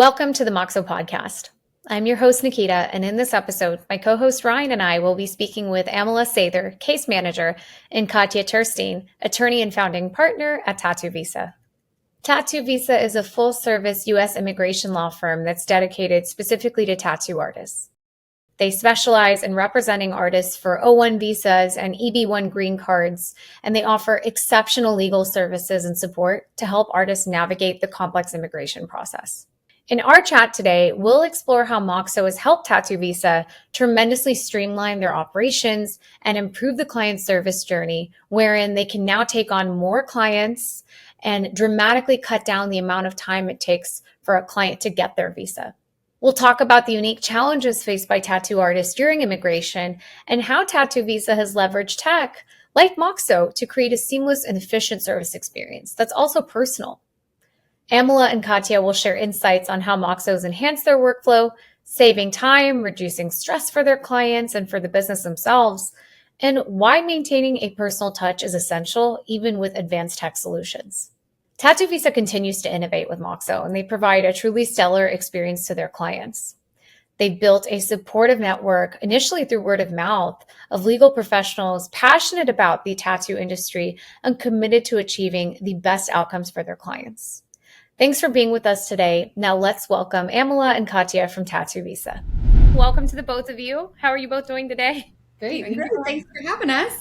Welcome to the Moxo podcast. I'm your host, Nikita, and in this episode, my co-host Ryan and I will be speaking with Amilla Sather, case manager, and Katia Teirstein, attorney and founding partner at Tattoo Visa. Tattoo Visa is a full-service U.S. immigration law firm that's dedicated specifically to tattoo artists. They specialize in representing artists for O1 visas and EB1 green cards, and they offer exceptional legal services and support to help artists navigate the complex immigration process. In our chat today, we'll explore how Moxo has helped Tattoo Visa tremendously streamline their operations and improve the client service journey, wherein they can now take on more clients and dramatically cut down the amount of time it takes for a client to get their visa. We'll talk about the unique challenges faced by tattoo artists during immigration and how Tattoo Visa has leveraged tech like Moxo to create a seamless and efficient service experience that's also personal. Amilla and Katia will share insights on how Moxo's enhanced their workflow, saving time, reducing stress for their clients and for the business themselves, and why maintaining a personal touch is essential even with advanced tech solutions. Tattoo Visa continues to innovate with Moxo, and they provide a truly stellar experience to their clients. They've built a supportive network, initially through word of mouth, of legal professionals passionate about the tattoo industry and committed to achieving the best outcomes for their clients. Thanks for being with us today. Now let's welcome Amilla and Katia from Tattoo Visa. Welcome to the both of you. How are you both doing today? Great. Thanks for having us.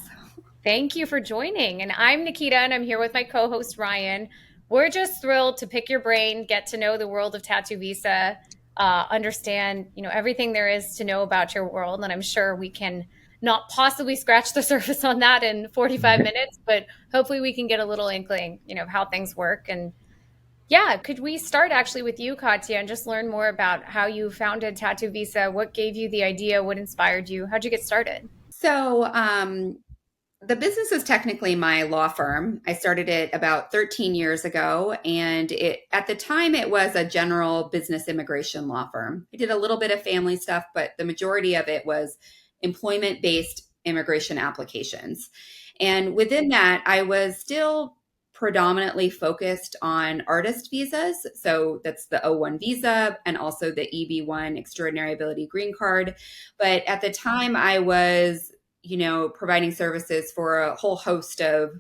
Thank you for joining. And I'm Nikita, and I'm here with my co-host Ryan. We're just thrilled to pick your brain, get to know the world of Tattoo Visa, understand, everything there is to know about your world. And I'm sure we can not possibly scratch the surface on that in 45 minutes, but hopefully we can get a little inkling, of how things work. And yeah, could we start actually with you, Katia, and just learn more about how you founded Tattoo Visa? What gave you the idea? What inspired you? How'd you get started? So the business is technically my law firm. I started it about 13 years ago, and at the time it was a general business immigration law firm. I did a little bit of family stuff, but the majority of it was employment-based immigration applications. And within that, I was still predominantly focused on artist visas. So that's the O1 visa and also the EB1 extraordinary ability green card. But at the time I was, providing services for a whole host of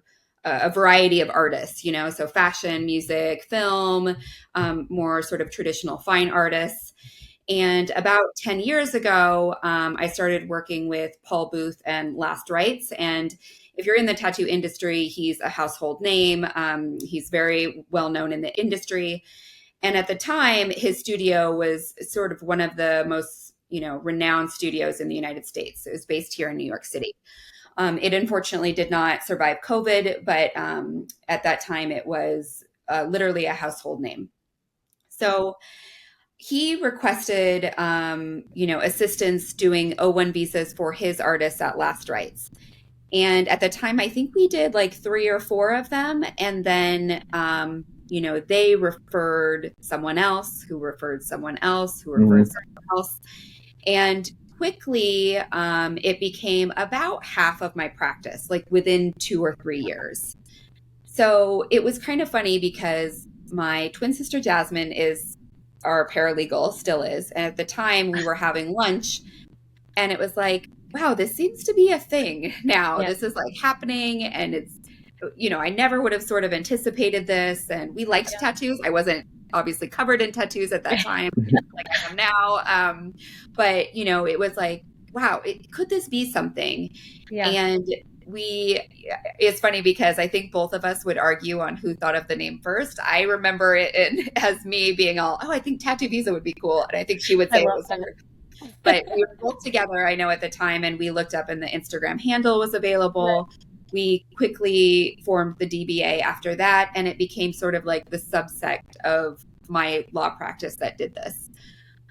a variety of artists, so fashion, music, film, more sort of traditional fine artists. And about 10 years ago, I started working with Paul Booth and Last Rites. And if you're in the tattoo industry, he's a household name. He's very well known in the industry. And at the time, his studio was sort of one of the most, renowned studios in the United States. It was based here in New York City. It unfortunately did not survive COVID, but at that time, it was literally a household name. So he requested, assistance doing O1 visas for his artists at Last Rites. And at the time, I think we did like 3 or 4 of them. And then, they referred someone else who referred someone else who referred someone else. And quickly, it became about half of my practice, like within 2 or 3 years. So it was kind of funny because my twin sister Jasmine is our paralegal, still is. And at the time, we were having lunch, and it was like, wow, this seems to be a thing now. Yeah. This is like happening. And it's, I never would have sort of anticipated this. And we liked tattoos. I wasn't obviously covered in tattoos at that time, like I am now. But, it was like, wow, could this be something? Yeah. And it's funny because I think both of us would argue on who thought of the name first. I remember it as me being all, I think Tattoo Visa would be cool. And I think she would say it was her. But we were both together, I know, at the time, and we looked up and the Instagram handle was available. Right. We quickly formed the DBA after that, and it became sort of like the subsect of my law practice that did this.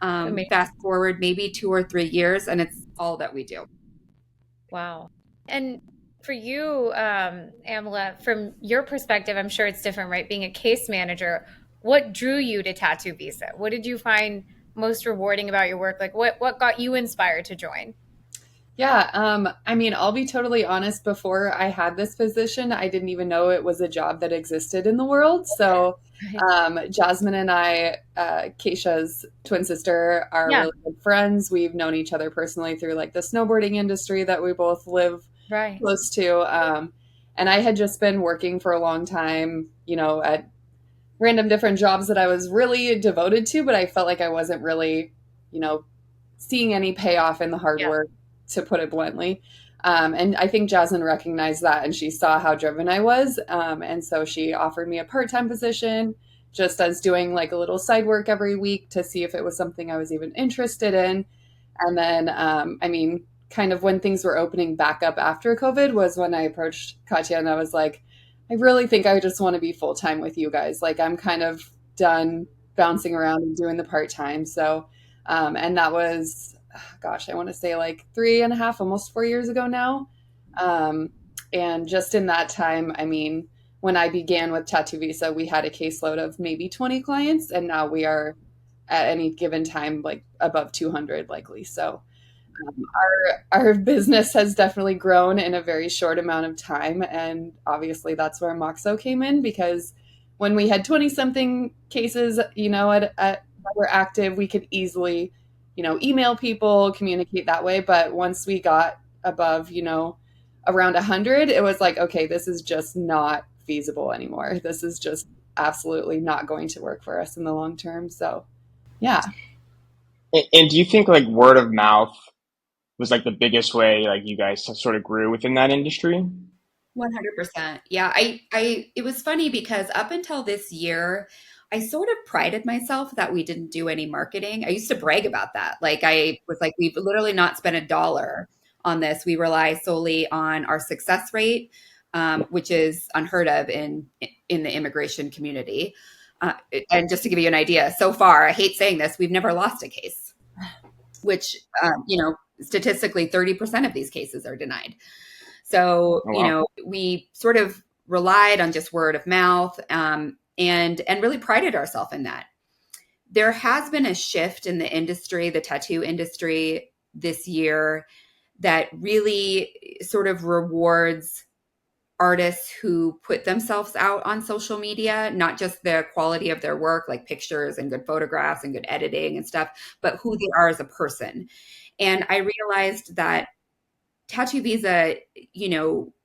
Fast forward maybe 2 or 3 years, and it's all that we do. Wow. And for you, Amilla, from your perspective, I'm sure it's different, right? Being a case manager, what drew you to Tattoo Visa? What did you find most rewarding about your work? Like what got you inspired to join? Yeah. I'll be totally honest. Before I had this position, I didn't even know it was a job that existed in the world. So Jasmine and I, Keisha's twin sister, are Yeah. really good friends. We've known each other personally through like the snowboarding industry that we both live Right. close to. And I had just been working for a long time, at random different jobs that I was really devoted to, but I felt like I wasn't really, seeing any payoff in the hard Yeah. work, to put it bluntly. And I think Jasmine recognized that, and she saw how driven I was. And so she offered me a part-time position, just as doing like a little side work every week to see if it was something I was even interested in. And then, kind of when things were opening back up after COVID was when I approached Katia, and I was like, I really think I just want to be full-time with you guys. Like, I'm kind of done bouncing around and doing the part-time. So, and that was, gosh, I want to say like 3.5, almost 4 years ago now. And just in that time, when I began with Tattoo Visa, we had a caseload of maybe 20 clients, and now we are at any given time like above 200 likely. So our business has definitely grown in a very short amount of time, and obviously that's where Moxo came in, because when we had 20 something cases, that were active, we could easily, email people, communicate that way. But once we got above, around 100, it was like, okay, this is just not feasible anymore. This is just absolutely not going to work for us in the long term. So, yeah. And do you think like word of mouth was like the biggest way like you guys sort of grew within that industry? 100%. Yeah, it was funny because up until this year, I sort of prided myself that we didn't do any marketing. I used to brag about that. Like I was like, we've literally not spent a dollar on this. We rely solely on our success rate, which is unheard of in the immigration community. And just to give you an idea, so far, I hate saying this, we've never lost a case, which statistically 30% of these cases are denied. So, Oh, wow. we sort of relied on just word of mouth, and really prided ourselves in that. There has been a shift in the industry, the tattoo industry this year, that really sort of rewards artists who put themselves out on social media, not just the quality of their work, like pictures and good photographs and good editing and stuff, but who they are as a person. And I realized that Tattoo Visa,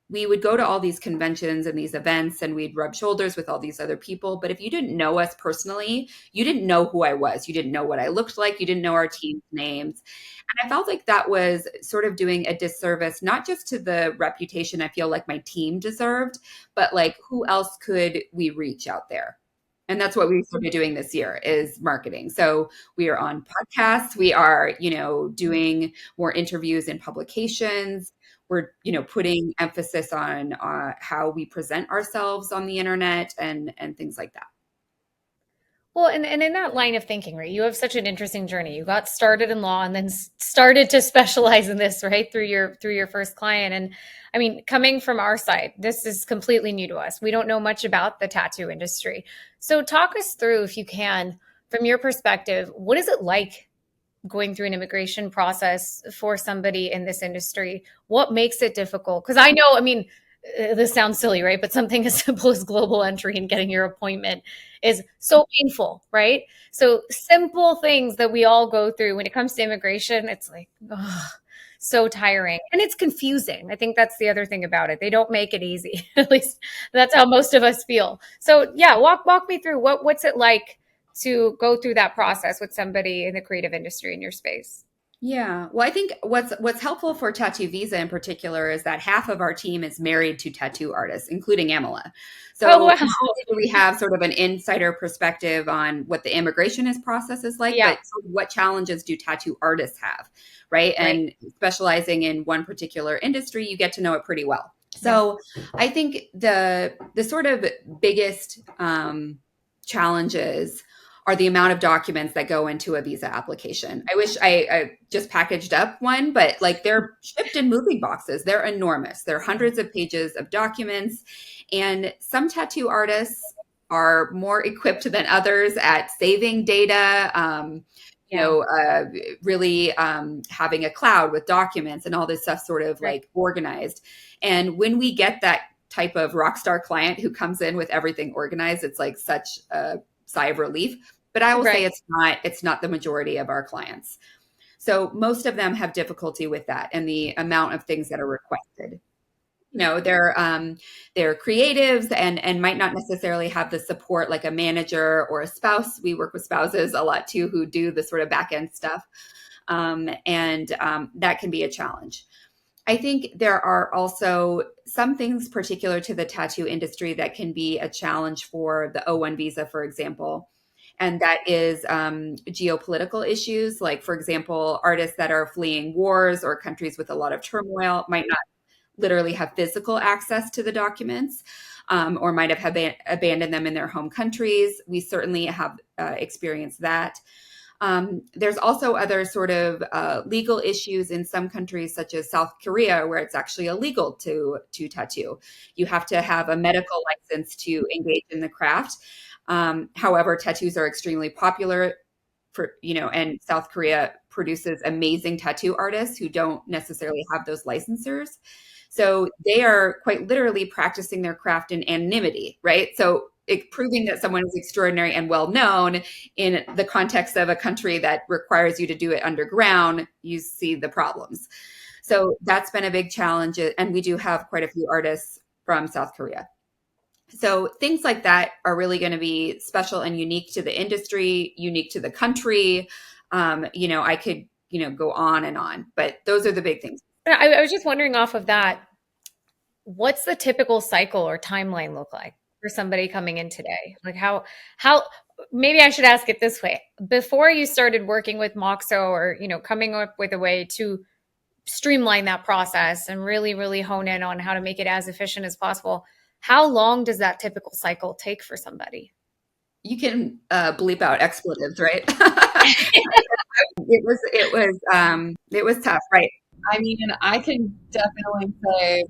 we would go to all these conventions and these events and we'd rub shoulders with all these other people. But if you didn't know us personally, you didn't know who I was. You didn't know what I looked like. You didn't know our team's names. And I felt like that was sort of doing a disservice, not just to the reputation I feel like my team deserved, but like who else could we reach out there? And that's what we started doing this year is marketing. So we are on podcasts. We are, doing more interviews in publications. We're, putting emphasis on how we present ourselves on the internet and things like that. Well, and in that line of thinking, right, you have such an interesting journey. You got started in law and then started to specialize in this, right, through your first client. And I mean, coming from our side, this is completely new to us. We don't know much about the tattoo industry. So talk us through, if you can, from your perspective, what is it like going through an immigration process for somebody in this industry? What makes it difficult? Because I know, I mean, this sounds silly, right? But something as simple as global entry and getting your appointment is so painful, right? So simple things that we all go through when it comes to immigration, it's like, ugh, so tiring and it's confusing. I think that's the other thing about it. They don't make it easy. At least that's how most of us feel. So yeah, walk me through what's it like to go through that process with somebody in the creative industry in your space. Yeah. Well, I think what's helpful for Tattoo Visa in particular is that half of our team is married to tattoo artists, including Amilla. So Oh, wow. not only do we have sort of an insider perspective on what the immigration process is like, Yeah. but what challenges do tattoo artists have, right? And specializing in one particular industry, you get to know it pretty well. So I think the sort of biggest challenges are the amount of documents that go into a visa application. I wish I just packaged up one, but like they're shipped in moving boxes. They're enormous. They're hundreds of pages of documents. And some tattoo artists are more equipped than others at saving data, really having a cloud with documents and all this stuff sort of like organized. And when we get that type of rock star client who comes in with everything organized. It's like such a sigh of relief. But I will say it's not the majority of our clients. So most of them have difficulty with that and the amount of things that are requested. They're creatives and might not necessarily have the support like a manager or a spouse. We work with spouses a lot too who do the sort of back end stuff. That can be a challenge. I think there are also some things particular to the tattoo industry that can be a challenge for the O1 visa, for example. And that is geopolitical issues. Like, for example, artists that are fleeing wars or countries with a lot of turmoil might not literally have physical access to the documents or might have abandoned them in their home countries. We certainly have experienced that. There's also other sort of legal issues in some countries, such as South Korea, where it's actually illegal to tattoo. You have to have a medical license to engage in the craft. However, tattoos are extremely popular and South Korea produces amazing tattoo artists who don't necessarily have those licensures. So they are quite literally practicing their craft in anonymity, right? So proving that someone is extraordinary and well-known in the context of a country that requires you to do it underground, you see the problems. So that's been a big challenge. And we do have quite a few artists from South Korea. So things like that are really going to be special and unique to the industry, unique to the country. I could, go on and on, but those are the big things. I was just wondering off of that, what's the typical cycle or timeline look like for somebody coming in today? Like how maybe I should ask it this way. Before you started working with Moxo or, coming up with a way to streamline that process and really, really hone in on how to make it as efficient as possible, how long does that typical cycle take for somebody? You can bleep out expletives, right? It was tough, right? I mean, I can definitely say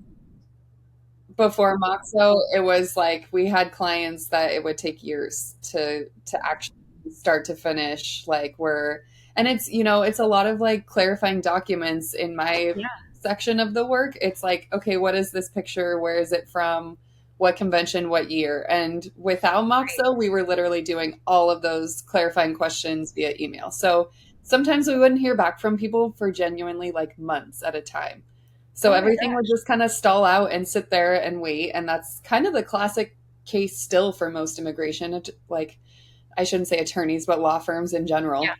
before Moxo, it was like we had clients that it would take years to actually start to finish. And it's it's a lot of like clarifying documents in my section of the work. It's like, okay, what is this picture? Where is it from? What convention? What year? And without Moxo, we were literally doing all of those clarifying questions via email. So sometimes we wouldn't hear back from people for genuinely like months at a time. So everything would just kind of stall out and sit there and wait. And that's kind of the classic case still for most immigration, like I shouldn't say attorneys, but law firms in general. Yeah.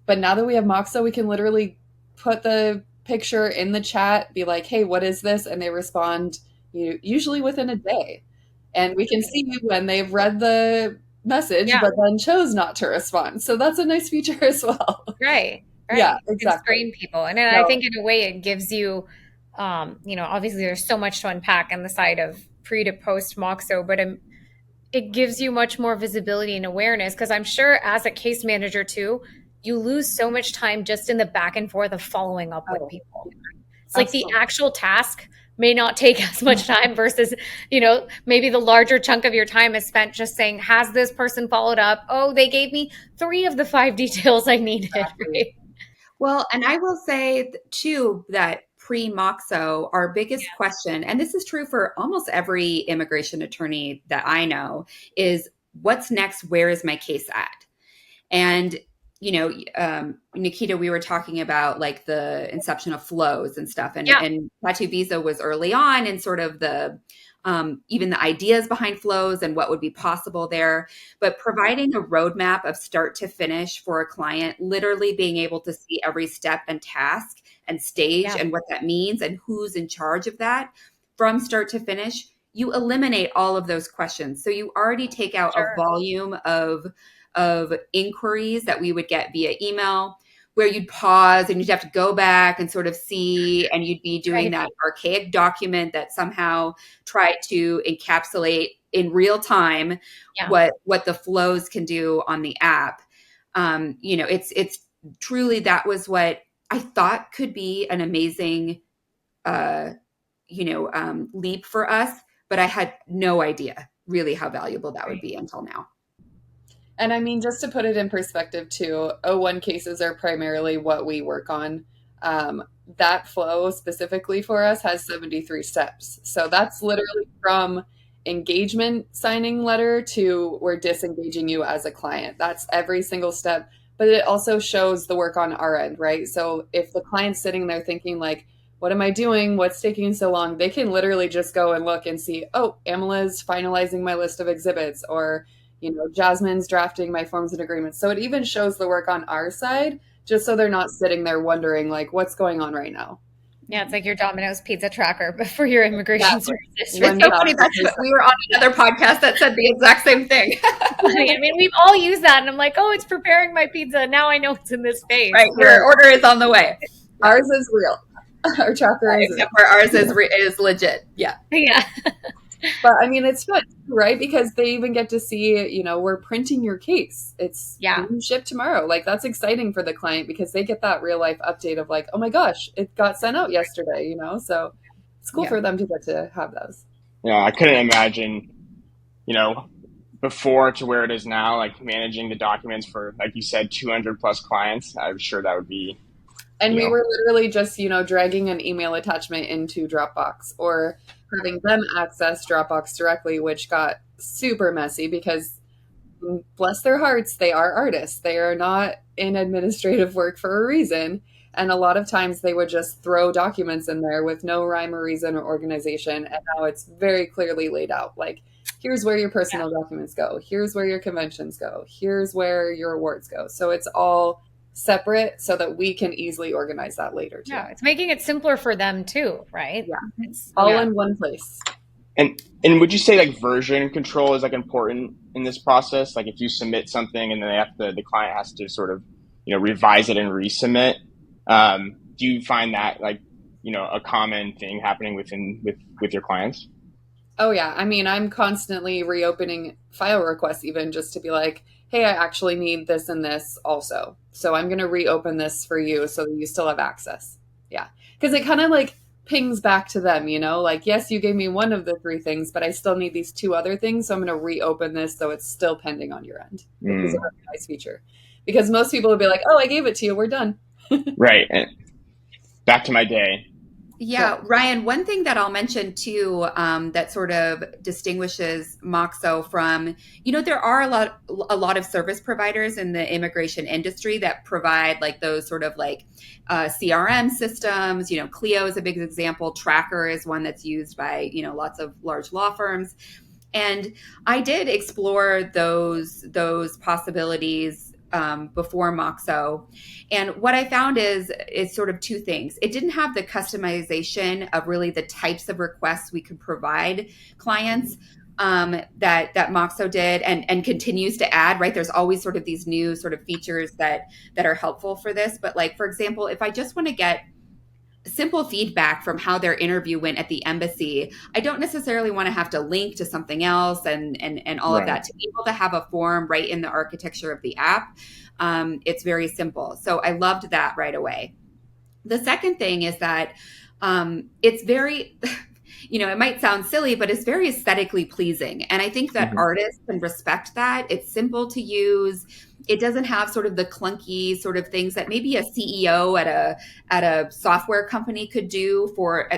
But now that we have Moxo, we can literally put the picture in the chat, be like, hey, what is this? And they respond usually within a day. And we can see when they've read the message, but then chose not to respond. So that's a nice feature as well. Right. Yeah, exactly. Screen people. And I think in a way it gives you, obviously there's so much to unpack on the side of pre to post Moxo, but it gives you much more visibility and awareness, because I'm sure as a case manager too, you lose so much time just in the back and forth of following up with people. It's like the actual task may not take as much time versus, maybe the larger chunk of your time is spent just saying, has this person followed up? Oh, they gave me 3 of the 5 details I needed. Exactly. Right? Well, and I will say too that pre-Moxo, our biggest question, and this is true for almost every immigration attorney that I know, is what's next? Where is my case at? And Nikita, we were talking about like the inception of flows and stuff, and Tattoo Visa was early on and sort of the even the ideas behind flows and what would be possible there, but providing a roadmap of start to finish for a client, literally being able to see every step and task and stage and what that means and who's in charge of that from start to finish, you eliminate all of those questions. So you already take out a volume of inquiries that we would get via email, where you'd pause and you'd have to go back and sort of see, and you'd be doing that archaic document that somehow tried to encapsulate in real time what the flows can do on the app. It's truly, that was what I thought could be an amazing, leap for us, but I had no idea really how valuable that would be until now. And I mean, just to put it in perspective too, O1 cases are primarily what we work on. That flow specifically for us has 73 steps. So that's literally from engagement signing letter to we're disengaging you as a client. That's every single step. But it also shows the work on our end, right? So if the client's sitting there thinking like, what am I doing? What's taking so long? They can literally just go and look and see, oh, Amilla's finalizing my list of exhibits, or, Jasmine's drafting my forms and agreements. So it even shows the work on our side, just so they're not sitting there wondering like, what's going on right now. Yeah, it's like your Domino's pizza tracker, but for your immigration services. It's so funny. We were on another podcast that said the exact same thing. I mean, we've all used that, and I'm like, oh, it's preparing my pizza. Now I know it's in this space. Right, your order is on the way. Ours is real. Our tracker is except for ours is legit. Yeah. Yeah. But I mean, it's fun, right? Because they even get to see, we're printing your case. It's being shipped tomorrow. Like, that's exciting for the client because they get that real life update of like, oh my gosh, it got sent out yesterday, So it's cool for them to get to have those. Yeah, I couldn't imagine, before to where it is now, like managing the documents for, like you said, 200 plus clients. I'm sure that would be. And we were literally just, dragging an email attachment into Dropbox or having them access Dropbox directly, which got super messy because, bless their hearts, they are artists. They are not in administrative work for a reason. And a lot of times they would just throw documents in there with no rhyme or reason or organization. And now it's very clearly laid out. Like, here's where your personal documents go. Here's where your conventions go. Here's where your awards go. So it's all separate so that we can easily organize that later too. Yeah, it's making it simpler for them too, right? Yeah, it's all in one place. And would you say like version control is like important in this process? Like if you submit something and then the client has to sort of revise it and resubmit. Do you find that like a common thing happening with your clients? Oh yeah, I mean I'm constantly reopening file requests even just to be like, hey, I actually need this and this also. So I'm going to reopen this for you so that you still have access. Yeah. Because it kind of like pings back to them, like, yes, you gave me one of the three things, but I still need these two other things. So I'm going to reopen this so it's still pending on your end. It's a really nice feature. Because most people would be like, oh, I gave it to you. We're done. Right. And back to my day. Yeah, Ryan, one thing that I'll mention too that sort of distinguishes Moxo from, there are a lot of service providers in the immigration industry that provide like those sort of like CRM systems. Clio is a big example. Tracker is one that's used by, lots of large law firms. And I did explore those possibilities before Moxo. And what I found is sort of two things. It didn't have the customization of really the types of requests we could provide clients that Moxo did and continues to add, right? There's always sort of these new sort of features that are helpful for this. But like, for example, if I just want to get simple feedback from how their interview went at the embassy, I don't necessarily want to have to link to something else and all of that. To be able to have a form right in the architecture of the app, it's very simple. So I loved that right away. The second thing is that it's very, it might sound silly, but it's very aesthetically pleasing. And I think that artists can respect that. It's simple to use. It doesn't have sort of the clunky sort of things that maybe a CEO at a software company could do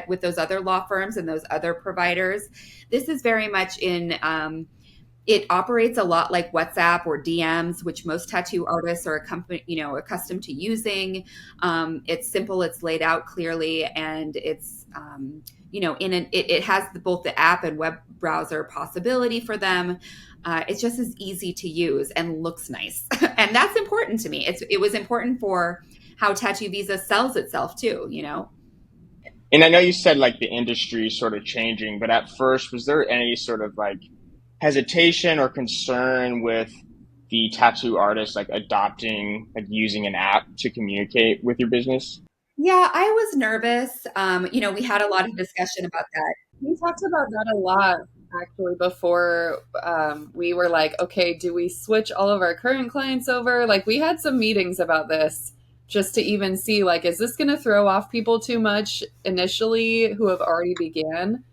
with those other law firms and those other providers. This is very much it operates a lot like WhatsApp or DMs, which most tattoo artists are accustomed to using. It's simple, it's laid out clearly, and it's it has both the app and web browser possibility for them. It's just as easy to use and looks nice. And that's important to me. It was important for how Tattoo Visa sells itself too, And I know you said like the industry is sort of changing, but at first, was there any sort of like hesitation or concern with the tattoo artist like adopting, like using an app to communicate with your business? Yeah, I was nervous. We had a lot of discussion about that. We talked about that a lot actually before we were like, okay, do we switch all of our current clients over? Like we had some meetings about this just to even see like, is this going to throw off people too much initially who have already began?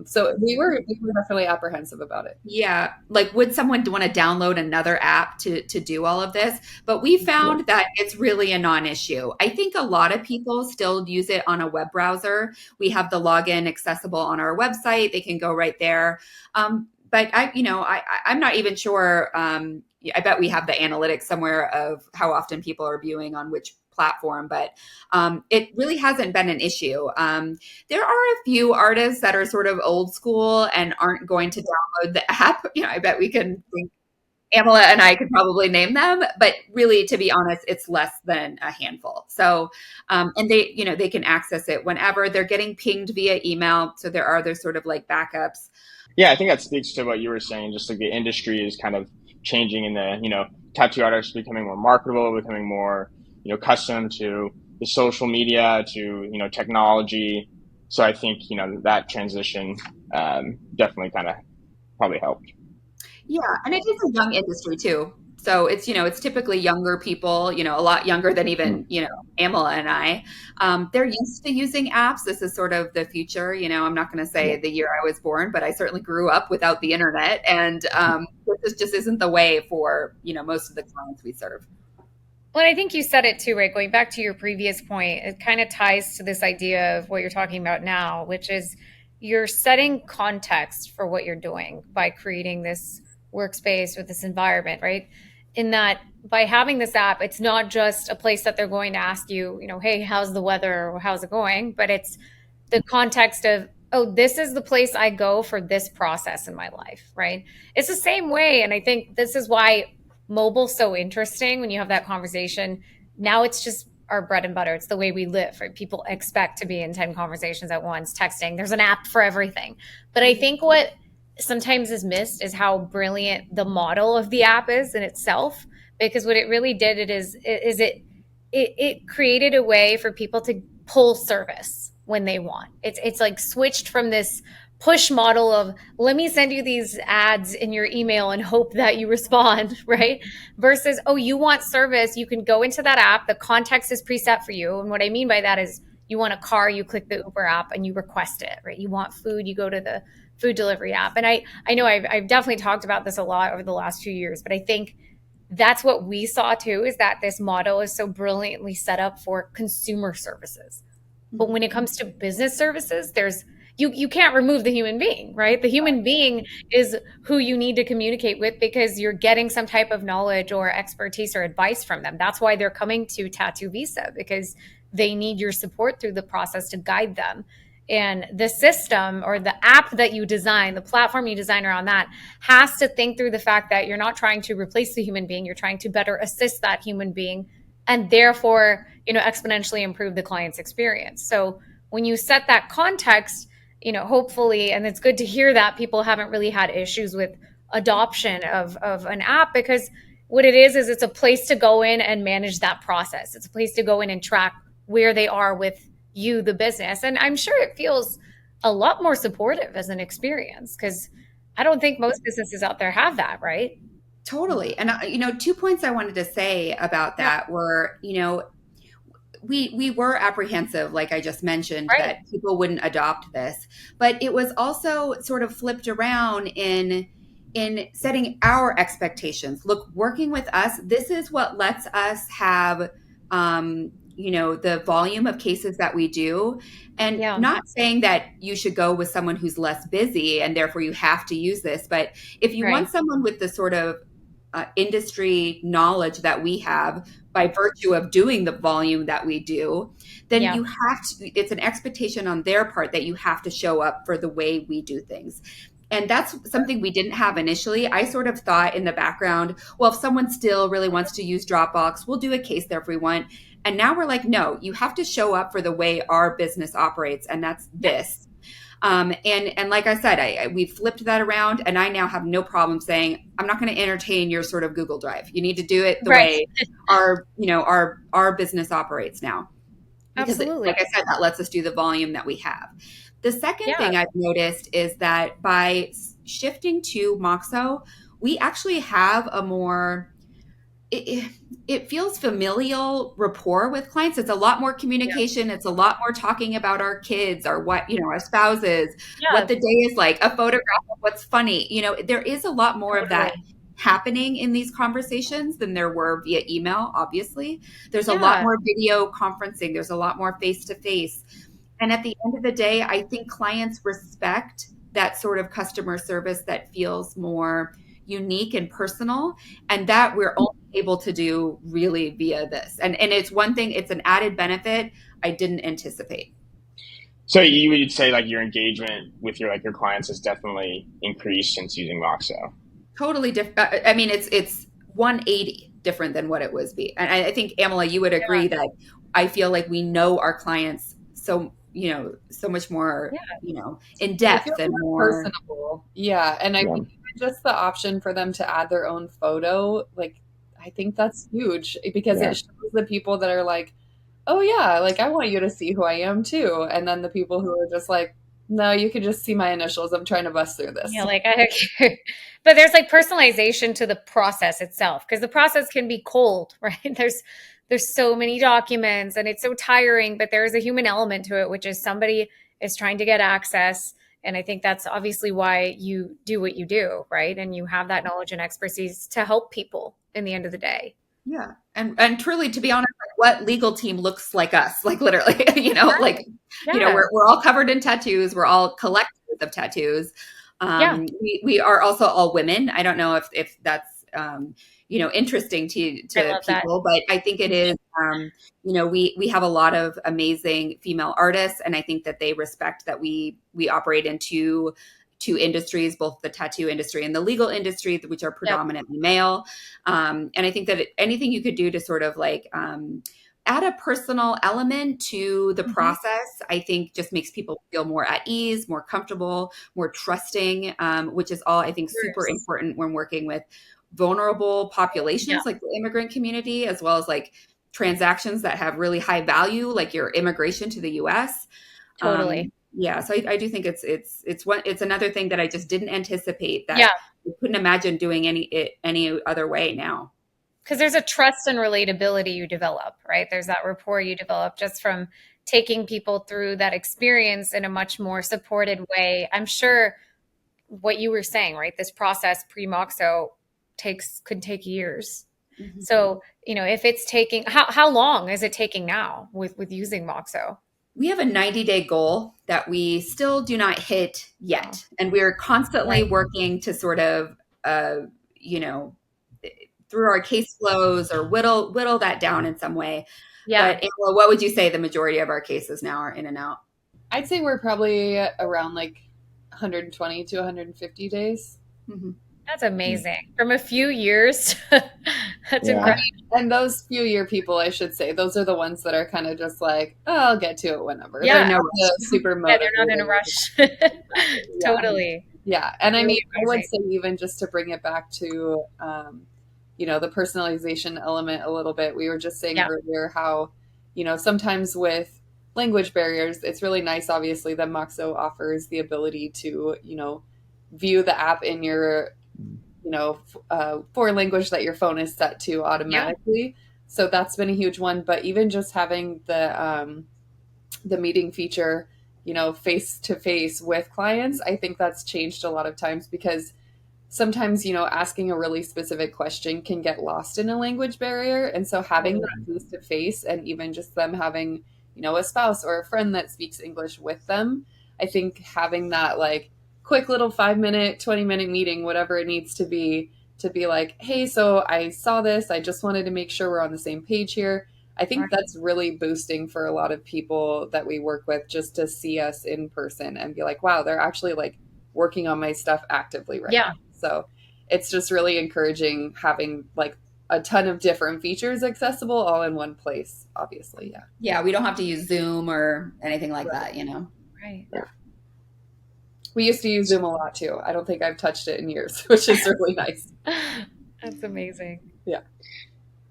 So we were definitely apprehensive about it. Yeah, like would someone want to download another app to do all of this? But we found that it's really a non-issue. I think a lot of people still use it on a web browser. We have the login accessible on our website. They can go right there. But I'm not even sure. I bet we have the analytics somewhere of how often people are viewing on which platform, but it really hasn't been an issue. There are a few artists that are sort of old school and aren't going to download the app. I bet we can think Amilla and I could probably name them, but really, to be honest, it's less than a handful. So, and they can access it whenever they're getting pinged via email. So there are those sort of like backups. Yeah, I think that speaks to what you were saying. Just like the industry is kind of changing, in the tattoo artists becoming more marketable, becoming more accustomed to the social media, to technology. So I think that transition definitely kind of probably helped. Yeah, and it is a young industry too. So it's typically younger people, a lot younger than even, Amilla and I. They're used to using apps. This is sort of the future. I'm not going to say the year I was born, but I certainly grew up without the internet. And this just isn't the way for, most of the clients we serve. Well, I think you said it too, right? Going back to your previous point, it kind of ties to this idea of what you're talking about now, which is you're setting context for what you're doing by creating this workspace or this environment, right? In that by having this app, it's not just a place that they're going to ask you, hey, how's the weather or how's it going? But it's the context of, oh, this is the place I go for this process in my life, right? It's the same way. And I think this is why mobile's so interesting when you have that conversation. Now it's just our bread and butter. It's the way we live, right? People expect to be in 10 conversations at once, texting. There's an app for everything. But I think what sometimes is missed is how brilliant the model of the app is in itself, because what it really did it created a way for people to pull service when they want. It's like switched from this push model of let me send you these ads in your email and hope that you respond, right? Versus, oh, you want service, you can go into that app, the context is preset for you. And what I mean by that is you want a car, you click the Uber app and you request it, right? You want food, you go to the food delivery app. And I know I've definitely talked about this a lot over the last few years, but I think that's what we saw too, is that this model is so brilliantly set up for consumer services. But when it comes to business services, you can't remove the human being, right? The human being is who you need to communicate with because you're getting some type of knowledge or expertise or advice from them. That's why they're coming to Tattoo Visa, because they need your support through the process to guide them. And the system or the app that you design, the platform you design around that, has to think through the fact that you're not trying to replace the human being, you're trying to better assist that human being and therefore, exponentially improve the client's experience. So when you set that context, hopefully, and it's good to hear that people haven't really had issues with adoption of an app, because what it is it's a place to go in and manage that process. It's a place to go in and track where they are with you, the business. And I'm sure it feels a lot more supportive as an experience, because I don't think most businesses out there have that, right? Totally. And, 2 points I wanted to say about that were, we were apprehensive, like I just mentioned, Right. that people wouldn't adopt this, but it was also sort of flipped around in setting our expectations. Look, working with us, this is what lets us have, the volume of cases that we do, and not saying that you should go with someone who's less busy and therefore you have to use this. But if you want someone with the sort of industry knowledge that we have by virtue of doing the volume that we do, then you have to, it's an expectation on their part that you have to show up for the way we do things. And that's something we didn't have initially. I sort of thought in the background, well, if someone still really wants to use Dropbox, we'll do a case there if we want. And now we're like, no, you have to show up for the way our business operates. And that's this. And like I said, we flipped that around, and I now have no problem saying, I'm not going to entertain your sort of Google Drive. You need to do it the way our business operates now. Because Absolutely. like I said, that lets us do the volume that we have. The second thing I've noticed is that by shifting to Moxo, we actually have a more it feels familial rapport with clients. It's a lot more communication. It's a lot more talking about our kids, our our spouses, what Yeah, the day is like, a photograph of what's funny. There is a lot more of that totally. happening in these conversations than there were via email, obviously. There's a lot Yeah, more video conferencing. There's a lot more face to face. And at the end of the day, I think clients respect that sort of customer service that feels more unique and personal, and that we're only able to do really via this. And it's one thing, it's an added benefit I didn't anticipate. So you would say like your engagement with your clients has definitely increased since using Moxo. Totally different. I mean, it's 180 different than what it was be. And I think, Amilla, you would agree that I feel like we know our clients so much more, yeah, in It feels depth and more more. personable. Yeah. And I Yeah. think just the option for them to add their own photo, like, I think that's huge because Yeah. it shows the people that are like, oh, yeah, like, I want you to see who I am too. And then the people who are just like, no, you can just see my initials. I'm trying to bust through this. yeah. Like but there's like personalization to the process itself because the process can be cold, right? There's so many documents and it's so tiring, but there is a human element to it, which is somebody is trying to get access. And I think that's obviously why you do what you do, right? And you have that knowledge and expertise to help people in the end of the day. Yeah. And truly, to be honest, like, what legal team looks like us? Like, literally, like, Yeah. we're all covered in tattoos. We're all collectors of tattoos. Yeah. We are also all women. I don't know if that's, interesting I to love that. people, but I think it is, we have a lot of amazing female artists, and I think that they respect that we operate in two industries, both the tattoo industry and the legal industry, which are Yep. predominantly male. And I think that anything you could do to sort of like add a personal element to the Mhm. process, I think just makes people feel more at ease, more comfortable, more trusting, which is all I think super Course. important when working with vulnerable Yeah, populations like the immigrant community, as well as like transactions that have really high value, like your immigration to the US. totally. Yeah, so I do think it's another thing that I just didn't anticipate, Yeah. that I couldn't imagine doing any other way now. Because there's a trust and relatability you develop, right? There's that rapport you develop just from taking people through that experience in a much more supported way. I'm sure what you were saying, right? This process pre-Moxo could take years. Mhm. So, if it's taking how long is it taking now with using Moxo? We have a 90-day goal that we still do not hit Wow. yet, and we're constantly Right. working to sort of, you know, through our case flows or whittle that down in some way. But Yeah. Angela, what would you say the majority of our cases now are in and out? I'd say we're probably around like 120 to 150 days. Mhm. That's amazing. From a few years. That's Yeah. incredible. And those few year people, I should say, those are the ones that are kind of just like, oh, I'll get to it whenever. Yeah. They're not the super Yeah, they're not in a motivated. rush. Yeah. Totally. Yeah. And I Really mean, I would amazing. say even just to bring it back to, the personalization element a little bit, we were just saying Yeah. earlier how, sometimes with language barriers, it's really nice, obviously, that Moxo offers the ability to, view the app in your foreign language that your phone is set to Yeah. automatically. So that's been a huge one. But even just having the meeting feature, face to face with clients, I think that's changed a lot of times because sometimes, asking a really specific question can get lost in a language barrier. And so having that face to face and even just them having, a spouse or a friend that speaks English with them, I think having that like quick little 5 minute, 20-minute meeting, whatever it needs to be like, hey, so I saw this. I just wanted to make sure we're on the same page here. I think that's really boosting for a lot of people that we work with just to see us in person and be like, wow, they're actually like working on my stuff actively right Yeah. now. So it's just really encouraging having like a ton of different features accessible all in one place, obviously. Yeah. Yeah, we don't have to use Zoom or anything like that, Right. We used to use Zoom a lot too. I don't think I've touched it in years, which is really nice. That's amazing. Yeah.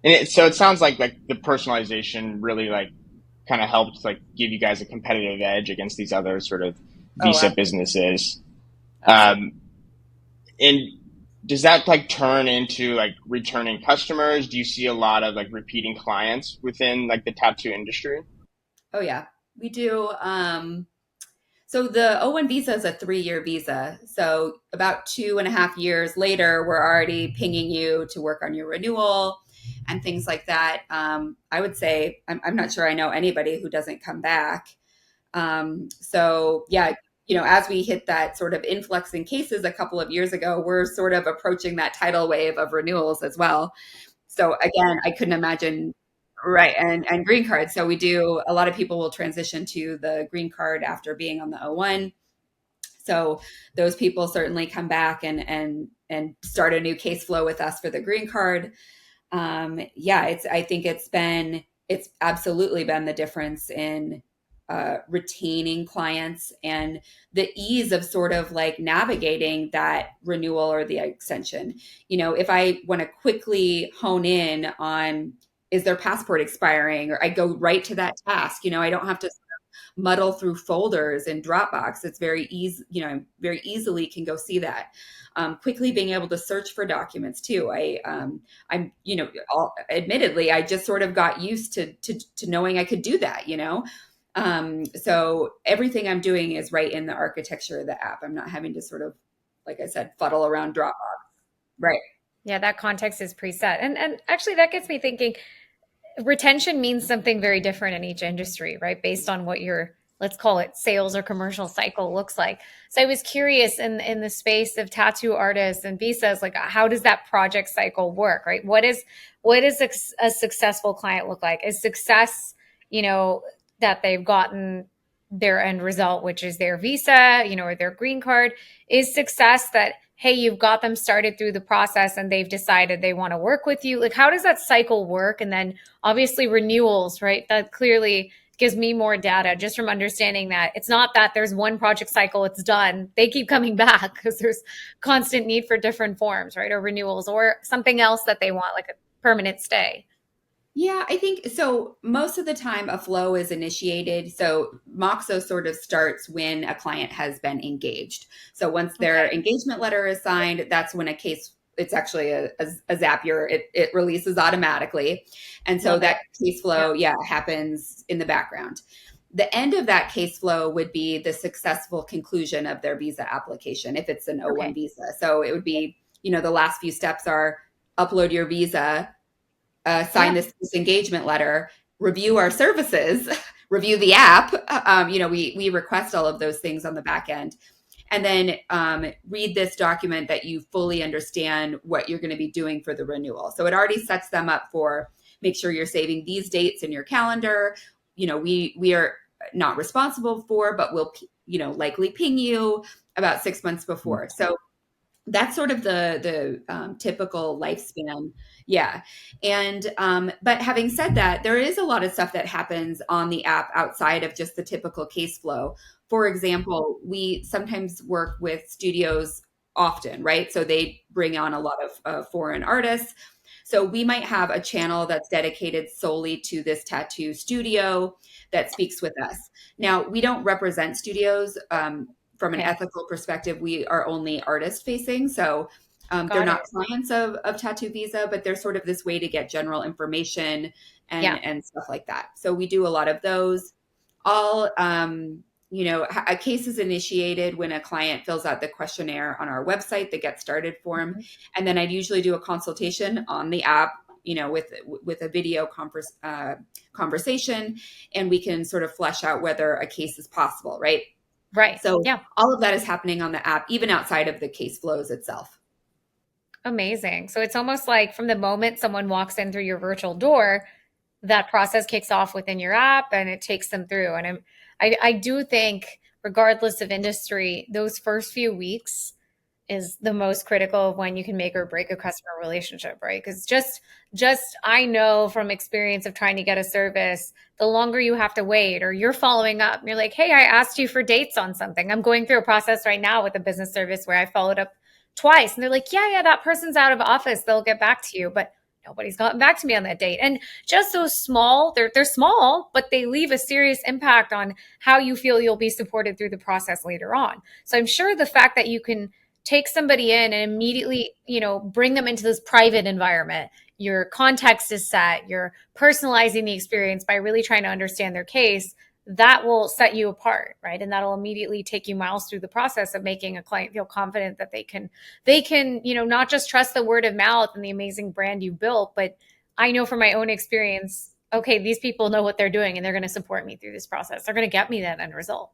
And so it sounds like the personalization really like kind of helped like give you guys a competitive edge against these other sort of visa businesses. And does that like turn into like returning customers? Do you see a lot of like repeating clients within like the tattoo industry? Oh yeah, we do. So the O1 visa is a 3-year visa. So about 2.5 years later, we're already pinging you to work on your renewal and things like that. I would say I'm not sure I know anybody who doesn't come back. So yeah, as we hit that sort of influx in cases a couple of years ago, we're sort of approaching that tidal wave of renewals as well. So again, I couldn't imagine. Right. And green card. So we do, a lot of people will transition to the green card after being on the O1. So those people certainly come back and start a new case flow with us for the green card. I think it's absolutely been the difference in retaining clients and the ease of sort of like navigating that renewal or the extension. If I want to quickly hone in on, is their passport expiring, or I go right to that task, I don't have to muddle through folders in Dropbox. It's very easy, very easily can go see that. Quickly being able to search for documents too. Admittedly, I just sort of got used to knowing I could do that, So everything I'm doing is right in the architecture of the app. I'm not having to sort of, like I said, fuddle around Dropbox. Right. Yeah, that context is preset. And actually that gets me thinking, retention means something very different in each industry, right? Based on what your, let's call it, sales or commercial cycle looks like. So I was curious in the space of tattoo artists and visas, like how does that project cycle work, right? What is a successful client look like? Is success, that they've gotten their end result, which is their visa, or their green card? Is success that, hey, you've got them started through the process and they've decided they want to work with you? Like, how does that cycle work? And then obviously renewals, right? That clearly gives me more data just from understanding that it's not that there's one project cycle, it's done. They keep coming back because there's constant need for different forms, right? Or renewals or something else that they want, like a permanent stay. Yeah, I think so. Most of the time, a flow is initiated. So Moxo sort of starts when a client has been engaged. So once their engagement letter is signed, that's when a case, it's actually a Zapier, it releases automatically. And so that case flow, happens in the background. The end of that case flow would be the successful conclusion of their visa application, if it's an O1 visa. So it would be, the last few steps are upload your visa, sign this engagement letter, review our services, review the app. We request all of those things on the back end. And then read this document that you fully understand what you're going to be doing for the renewal. So it already sets them up for, make sure you're saving these dates in your calendar. We are not responsible for, but we'll, likely ping you about 6 months before. So that's sort of the typical lifespan. Yeah. And, but having said that, there is a lot of stuff that happens on the app outside of just the typical case flow. For example, we sometimes work with studios often, right? So they bring on a lot of foreign artists. So we might have a channel that's dedicated solely to this tattoo studio that speaks with us. Now, we don't represent studios. From an ethical perspective, we are only artist facing. So they're not clients of Tattoo Visa, but they're sort of this way to get general information and stuff like that. So we do a lot of those. All, a case is initiated when a client fills out the questionnaire on our website, the Get Started form. And then I'd usually do a consultation on the app, with a video conversation, and we can sort of flesh out whether a case is possible, right? Right. So all of that is happening on the app, even outside of the case flows itself. Amazing. So it's almost like from the moment someone walks in through your virtual door, that process kicks off within your app and it takes them through. And I do think, regardless of industry, those first few weeks is the most critical of when you can make or break a customer relationship, right? Because just I know from experience of trying to get a service, the longer you have to wait, or you're following up, and you're like, hey, I asked you for dates on something. I'm going through a process right now with a business service where I followed up twice, and they're like, yeah, that person's out of office. They'll get back to you, but nobody's gotten back to me on that date. And just those small, they're small, but they leave a serious impact on how you feel you'll be supported through the process later on. So I'm sure the fact that you can take somebody in and immediately, bring them into this private environment. Your context is set, you're personalizing the experience by really trying to understand their case. That will set you apart, right? And that'll immediately take you miles through the process of making a client feel confident that they can, not just trust the word of mouth and the amazing brand you built, but I know from my own experience, okay, these people know what they're doing and they're going to support me through this process. They're going to get me that end result.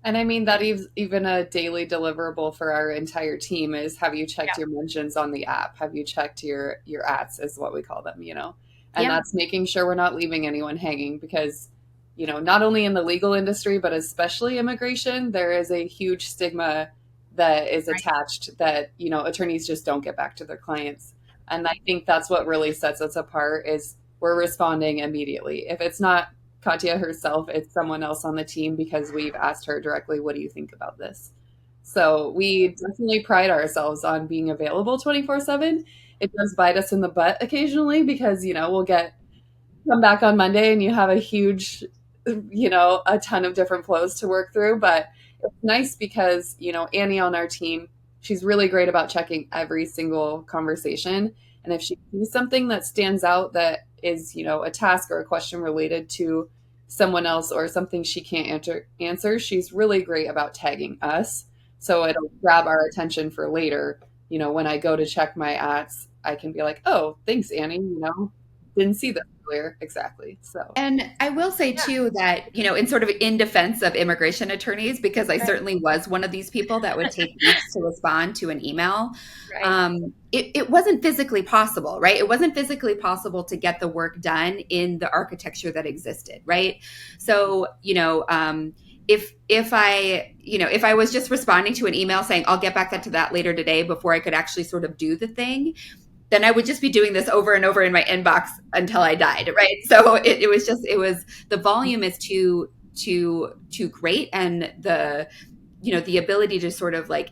And I mean, that is even a daily deliverable for our entire team is, have you checked your mentions on the app? Have you checked your ats, is what we call them, And that's making sure we're not leaving anyone hanging, because, not only in the legal industry, but especially immigration, there is a huge stigma that is attached that, attorneys just don't get back to their clients. And I think that's what really sets us apart, is we're responding immediately. If it's not Katia herself, it's someone else on the team, because we've asked her directly, what do you think about this? So we definitely pride ourselves on being available 24/7. It does bite us in the butt occasionally, because, we'll come back on Monday and you have a huge, a ton of different flows to work through. But it's nice because, Annie on our team, she's really great about checking every single conversation. And if she sees something that stands out that is, a task or a question related to someone else or something she can't answer, she's really great about tagging us. So it'll grab our attention for later. When I go to check my ats, I can be like, oh, thanks, Annie, didn't see that earlier. Exactly. So, and I will say too that, in sort of in defense of immigration attorneys, because I certainly was one of these people that would take weeks to respond to an email. It wasn't physically possible, right? It wasn't physically possible to get the work done in the architecture that existed, right? So, if I was just responding to an email saying, I'll get back to that later today, before I could actually sort of do the thing, then I would just be doing this over and over in my inbox until I died, right? So it was the volume is too great, and the ability to sort of like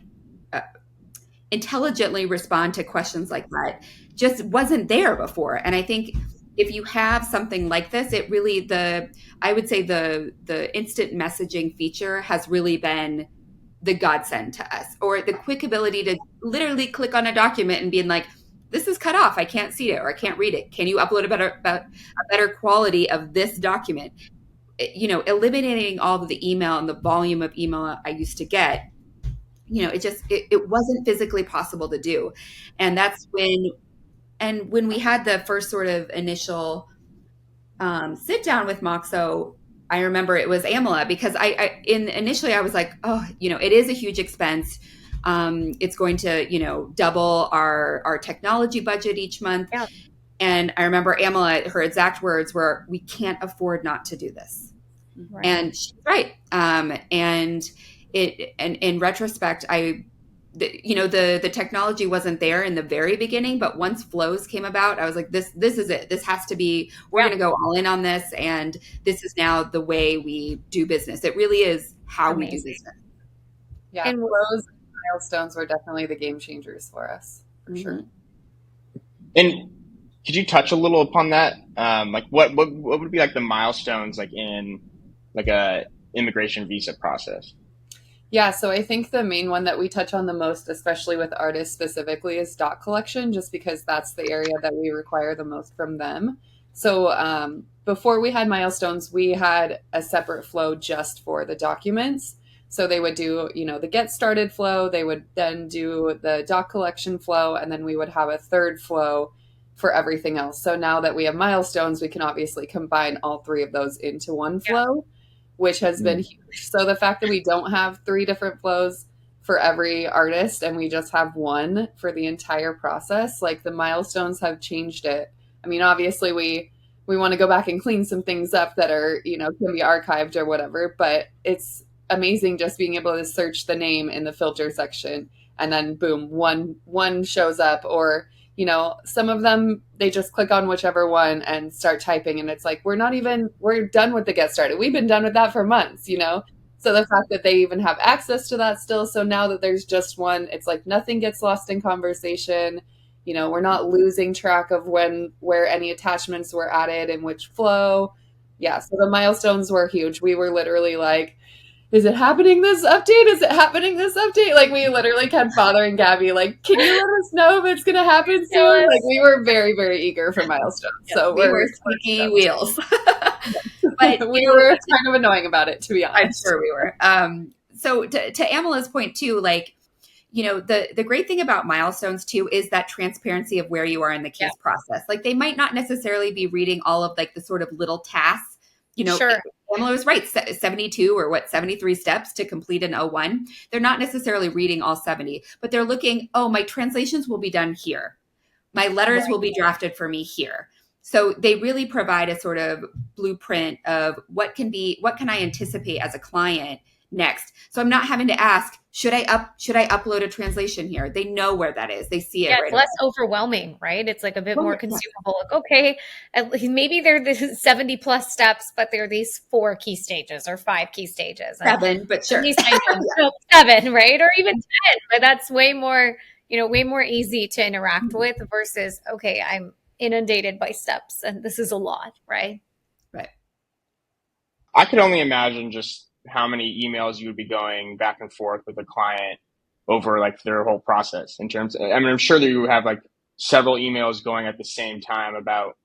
intelligently respond to questions like that just wasn't there before. And I think if you have something like this, it really, I would say the instant messaging feature has really been the godsend to us, or the quick ability to literally click on a document and being like, this is cut off, I can't see it, or I can't read it. Can you upload a better quality of this document? Eliminating all of the email and the volume of email I used to get, it wasn't physically possible to do. And that's when we had the first sort of initial sit down with Moxo, I remember it was Amilla, because initially I was like, oh, it is a huge expense. It's going to, double our technology budget each month. Yeah. And I remember Amilla, her exact words were, we can't afford not to do this. Right. And she's right. And in retrospect, the technology wasn't there in the very beginning, but once flows came about, I was like, this is it. This has to be, we're going to go all in on this. And this is now the way we do business. It really is how we do business. Yeah. And flows and milestones were definitely the game changers for us, for sure. And could you touch a little upon that? Like what would be like the milestones, like in like a immigration visa process? Yeah, so I think the main one that we touch on the most, especially with artists specifically, is doc collection, just because that's the area that we require the most from them. So before we had milestones, we had a separate flow just for the documents. So they would do, the get started flow, they would then do the doc collection flow, and then we would have a third flow for everything else. So now that we have milestones, we can obviously combine all three of those into one flow, which has been huge. So the fact that we don't have 3 different flows for every artist and we just have one for the entire process, like the milestones have changed it. I mean, obviously we want to go back and clean some things up that are, can be archived or whatever, but it's amazing just being able to search the name in the filter section and then boom, one shows up. Or some of them, they just click on whichever one and start typing. And it's like, we're done with the get started. We've been done with that for months, So the fact that they even have access to that still. So now that there's just one, it's like nothing gets lost in conversation. We're not losing track of where any attachments were added and which flow. Yeah. So the milestones were huge. We were literally like, is it happening this update? Is it happening this update? Like, we literally kept bothering Gabby, like, can you let us know if it's going to happen soon? Like, we were very, very eager for milestones. So we were squeaky wheels. But we were kind of annoying about it, to be honest. I'm sure we were. So to Amilla's point too, like, the great thing about milestones too is that transparency of where you are in the case process. Like, they might not necessarily be reading all of like the sort of little tasks. Sure. Amilla was right, 72 or 73 steps to complete an O1. They're not necessarily reading all 70, but they're looking, oh, my translations will be done here. My letters will be drafted for me here. So they really provide a sort of blueprint of what can I anticipate as a client next. So I'm not having to ask, should I upload a translation here? They know where that is. They see it. It's less overwhelming, right? It's like a bit more consumable. Like, okay, maybe they're the 70 plus steps, but they're these 4 key stages or 5 key stages. 7, but sure. At least I know 7, right? Or even 10, but that's way more easy to interact with versus, okay, I'm inundated by steps and this is a lot, right? Right. I could only imagine just how many emails you would be going back and forth with a client over like their whole process in terms of, I mean, I'm sure that you have like several emails going at the same time about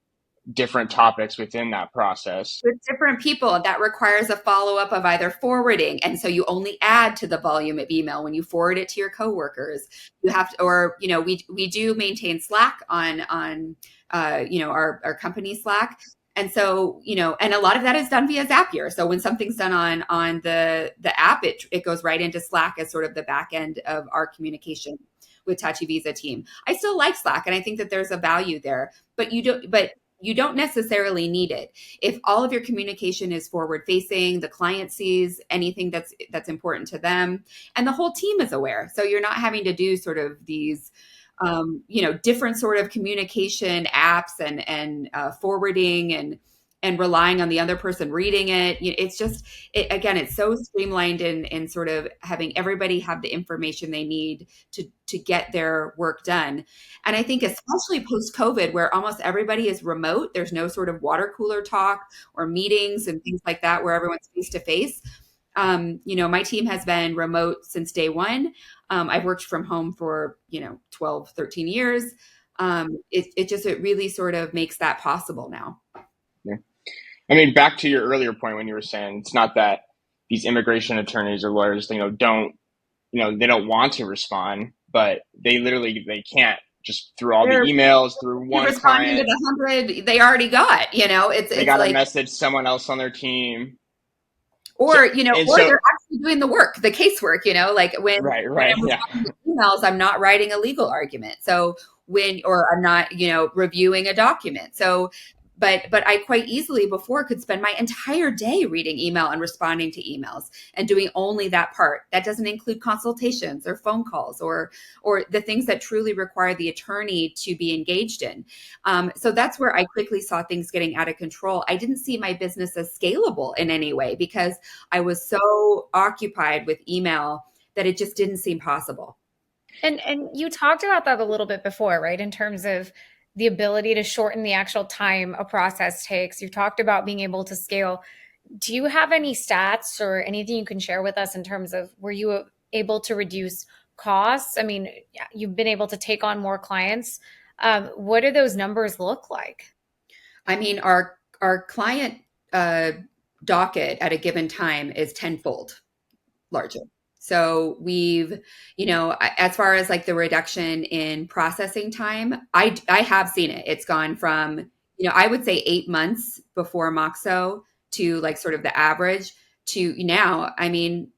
different topics within that process. With different people, that requires a follow-up of either forwarding. And so you only add to the volume of email when you forward it to your coworkers. You have to, or, we do maintain Slack on our company Slack. And so, and a lot of that is done via Zapier. So when something's done on the app, it goes right into Slack as sort of the back end of our communication with Tachi Visa team. I still like Slack, and I think that there's a value there, but you don't necessarily need it. If all of your communication is forward facing, the client sees anything that's important to them, and the whole team is aware. So you're not having to do sort of these different sort of communication apps and forwarding and relying on the other person reading it. It's just, it's so streamlined in sort of having everybody have the information they need to get their work done. And I think especially post-COVID, where almost everybody is remote, there's no sort of water cooler talk or meetings and things like that where everyone's face-to-face. My team has been remote since day one. I've worked from home for, 12, 13 years. It really sort of makes that possible now. Yeah. I mean, back to your earlier point when you were saying it's not that these immigration attorneys or lawyers, they don't want to respond, but they can't just through all the emails, through one client. To the 100 they already got, they got to message someone else on their team. Or, or they're actually doing the work, the casework, like when I'm responding to emails, I'm not writing a legal argument. So or I'm not, reviewing a document. So, but I quite easily before could spend my entire day reading email and responding to emails and doing only that part. That doesn't include consultations or phone calls or the things that truly require the attorney to be engaged in. So that's where I quickly saw things getting out of control. I didn't see my business as scalable in any way because I was so occupied with email that it just didn't seem possible. And you talked about that a little bit before, right? In terms of the ability to shorten the actual time a process takes. You talked about being able to scale. Do you have any stats or anything you can share with us in terms of were you able to reduce costs? I mean, you've been able to take on more clients. What do those numbers look like? I mean, our client docket at a given time is tenfold larger. So we've, as far as like the reduction in processing time, I have seen it. It's gone from, I would say 8 months before Moxo to like sort of the average to now, I mean,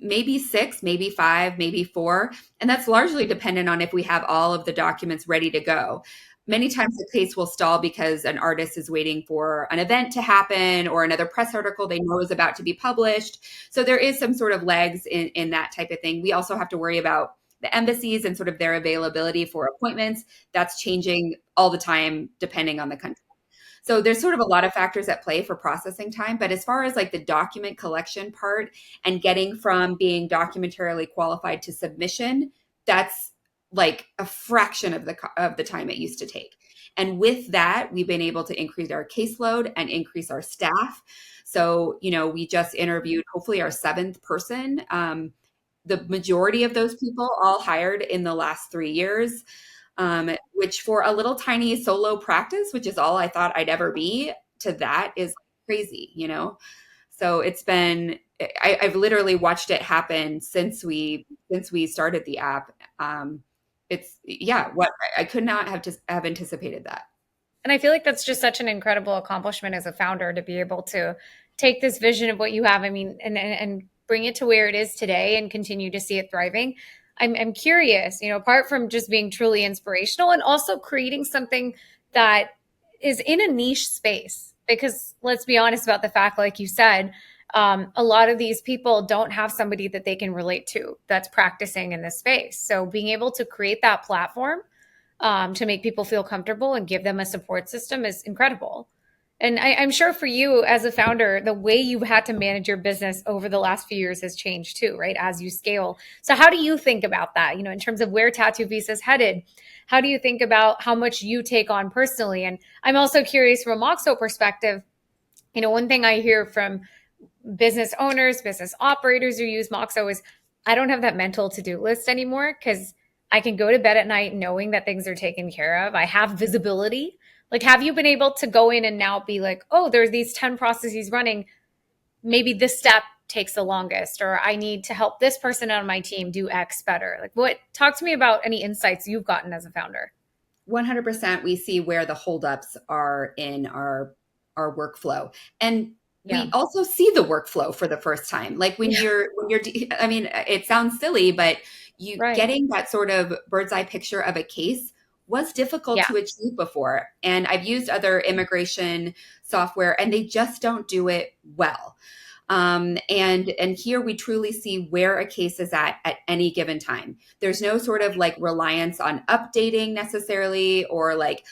maybe 6, maybe 5, maybe 4. And that's largely dependent on if we have all of the documents ready to go. Many times the case will stall because an artist is waiting for an event to happen or another press article they know is about to be published. So there is some sort of legs in that type of thing. We also have to worry about the embassies and sort of their availability for appointments. That's changing all the time depending on the country. So there's sort of a lot of factors at play for processing time. But as far as like the document collection part and getting from being documentarily qualified to submission, that's like a fraction of the time it used to take. And with that, we've been able to increase our caseload and increase our staff. So, we just interviewed hopefully our 7th person. The majority of those people all hired in the last 3 years, which for a little tiny solo practice, which is all I thought I'd ever be, to that is crazy, So it's been, I've literally watched it happen since we started the app. What I could not have anticipated that. And I feel like that's just such an incredible accomplishment as a founder to be able to take this vision of what you have, and bring it to where it is today and continue to see it thriving. I'm curious, apart from just being truly inspirational and also creating something that is in a niche space, because let's be honest about the fact, like you said, a lot of these people don't have somebody that they can relate to that's practicing in this space. So being able to create that platform to make people feel comfortable and give them a support system is incredible. And I'm sure for you as a founder, the way you've had to manage your business over the last few years has changed too, right? As you scale. So how do you think about that? In terms of where Tattoo Visa is headed, how do you think about how much you take on personally? And I'm also curious from a Moxo perspective, one thing I hear from business owners, business operators who use Moxo is, I don't have that mental to-do list anymore because I can go to bed at night knowing that things are taken care of. I have visibility. Like, have you been able to go in and now be like, oh, there's these 10 processes running. Maybe this step takes the longest, or I need to help this person on my team do X better. Like, talk to me about any insights you've gotten as a founder. 100%. We see where the holdups are in our workflow. And we also see the workflow for the first time. Like when you're, I mean, it sounds silly, but getting that sort of bird's eye picture of a case was difficult to achieve before. And I've used other immigration software and they just don't do it well. And here we truly see where a case is at any given time. There's no sort of like reliance on updating necessarily, or like,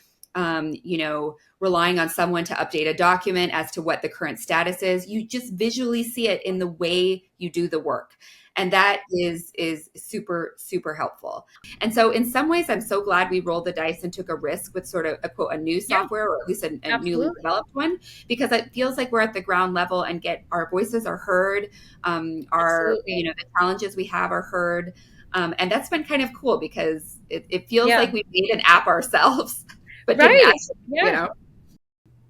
relying on someone to update a document as to what the current status is. You just visually see it in the way you do the work. And that is super, super helpful. And so in some ways, I'm so glad we rolled the dice and took a risk with sort of a new software, or at least a newly developed one, because it feels like we're at the ground level and our voices are heard. The challenges we have are heard. And that's been kind of cool because it feels like we made an app ourselves, but didn't actually,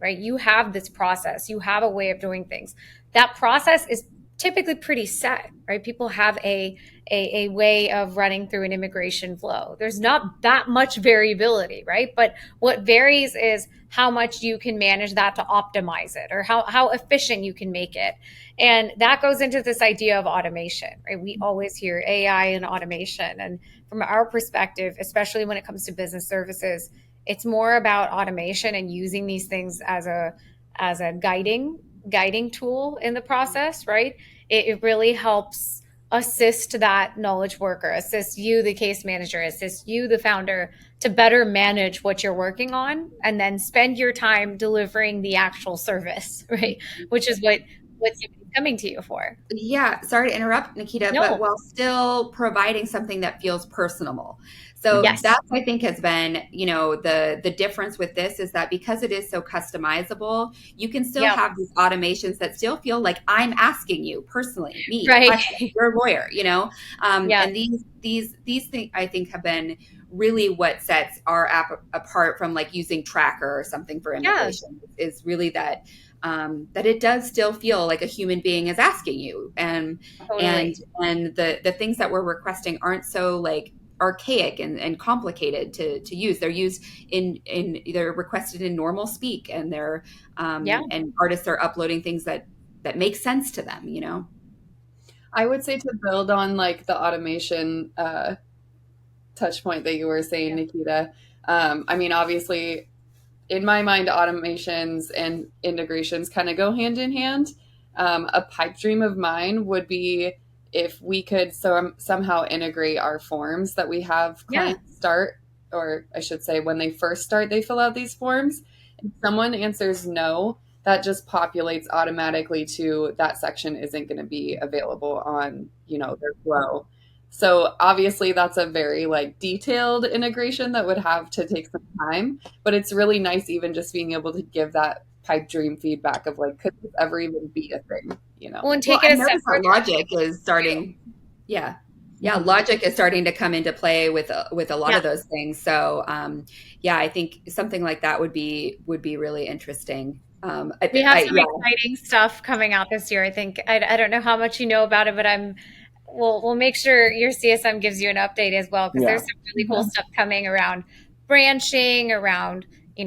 Right. You have this process. You have a way of doing things. That process is typically pretty set, right? People have a way of running through an immigration flow. There's not that much variability, right? But what varies is how much you can manage that to optimize it, or how efficient you can make it. And that goes into this idea of automation, right? We always hear AI and automation. And from our perspective, especially when it comes to business services, it's more about automation and using these things as a guiding tool in the process, right? It really helps assist that knowledge worker, assist you, the case manager, assist you, the founder, to better manage what you're working on, and then spend your time delivering the actual service, right? Which is what's coming to you for. Yeah, sorry to interrupt, Nikita, but while still providing something that feels personable. So that, I think, has been, the difference with this is that because it is so customizable, you can still have these automations that still feel like I'm asking you personally, me, you're a lawyer, and these things I think have been really what sets our app apart from like using Tracker or something for immigration, is really that it does still feel like a human being is asking you, and the things that we're requesting aren't so like archaic and complicated to use. They're used they're requested in normal speak, and they're and artists are uploading things that make sense to them. I would say, to build on like the automation touch point that you were saying, Nikita. I mean, obviously, in my mind, automations and integrations kind of go hand in hand. A pipe dream of mine would be if we could somehow integrate our forms that we have clients start, or I should say when they first start, they fill out these forms. If someone answers no, that just populates automatically to that section isn't going to be available on, their flow. So obviously that's a very like detailed integration that would have to take some time, but it's really nice even just being able to give that pipe dream feedback of like, could this ever even be a thing, you know? Well, and Well, take it I a step noticed that further. Logic is starting. Yeah. Yeah, Logic is starting to come into play with a lot of those things. So, yeah, I think something like that would be really interesting. We have some exciting stuff coming out this year. I think I don't know how much you know about it, but we'll make sure your CSM gives you an update as well, because there's some really cool stuff coming around branching, around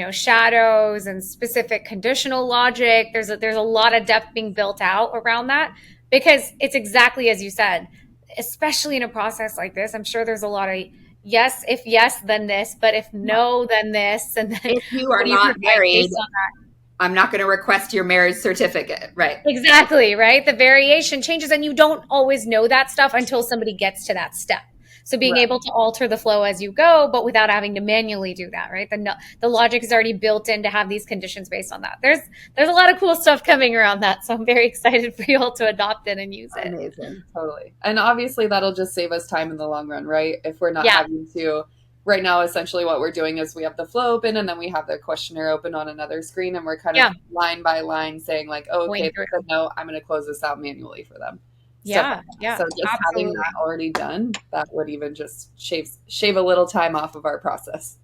shadows and specific conditional logic. There's a lot of depth being built out around that, because it's exactly as you said, especially in a process like this. I'm sure there's a lot of yes, if yes, then this, but if no, then this, and then if you what are do you not provide married, based on that? I'm not going to request your marriage certificate. Right. Exactly, right? The variation changes, and you don't always know that stuff until somebody gets to that step. So being able to alter the flow as you go, but without having to manually do that, right? The logic is already built in to have these conditions based on that. There's a lot of cool stuff coming around that, so I'm very excited for you all to adopt it and use it. Amazing. Totally. And obviously that'll just save us time in the long run, right? If we're not having to. Right now, essentially what we're doing is we have the flow open and then we have the questionnaire open on another screen, and we're kind of line by line saying like, oh, okay, they said no, I'm going to close this out manually for them. Yeah. So just having that already done, that would even just shave a little time off of our process.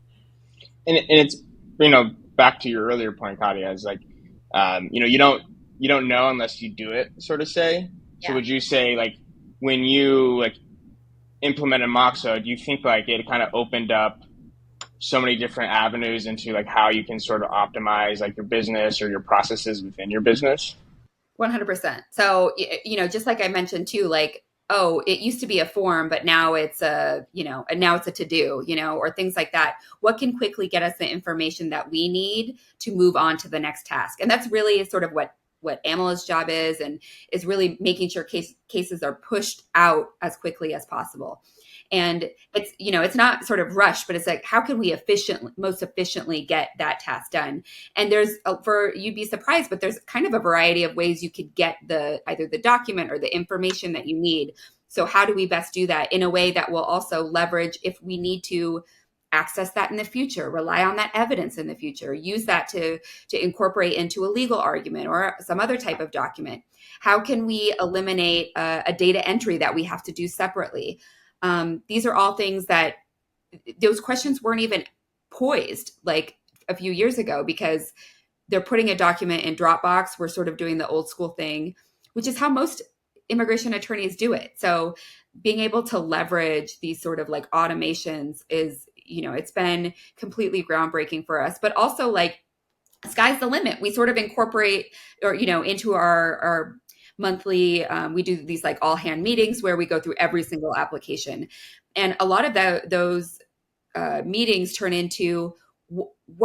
And it's, back to your earlier point, Katia, is like, you don't know unless you do it, sort of say. So would you say, like, when you like implemented Moxo, do you think like it kind of opened up so many different avenues into like how you can sort of optimize like your business or your processes within your business? 100%. So, just like I mentioned too, like, oh, it used to be a form, but now it's now it's a to-do, or things like that. What can quickly get us the information that we need to move on to the next task? And that's really sort of what Amilla's job is, and is really making sure cases are pushed out as quickly as possible. And it's, it's not sort of rushed, but it's like, how can we most efficiently get that task done? And you'd be surprised, but there's kind of a variety of ways you could get either the document or the information that you need. So how do we best do that in a way that will also leverage, if we need to access that in the future, rely on that evidence in the future, use that to incorporate into a legal argument or some other type of document? How can we eliminate a data entry that we have to do separately? These are all things that those questions weren't even poised like a few years ago, because they're putting a document in Dropbox. We're sort of doing the old school thing, which is how most immigration attorneys do it. So being able to leverage these sort of like automations is, it's been completely groundbreaking for us, but also like sky's the limit. We sort of incorporate into our monthly, we do these like all hand meetings where we go through every single application. And a lot of those meetings turn into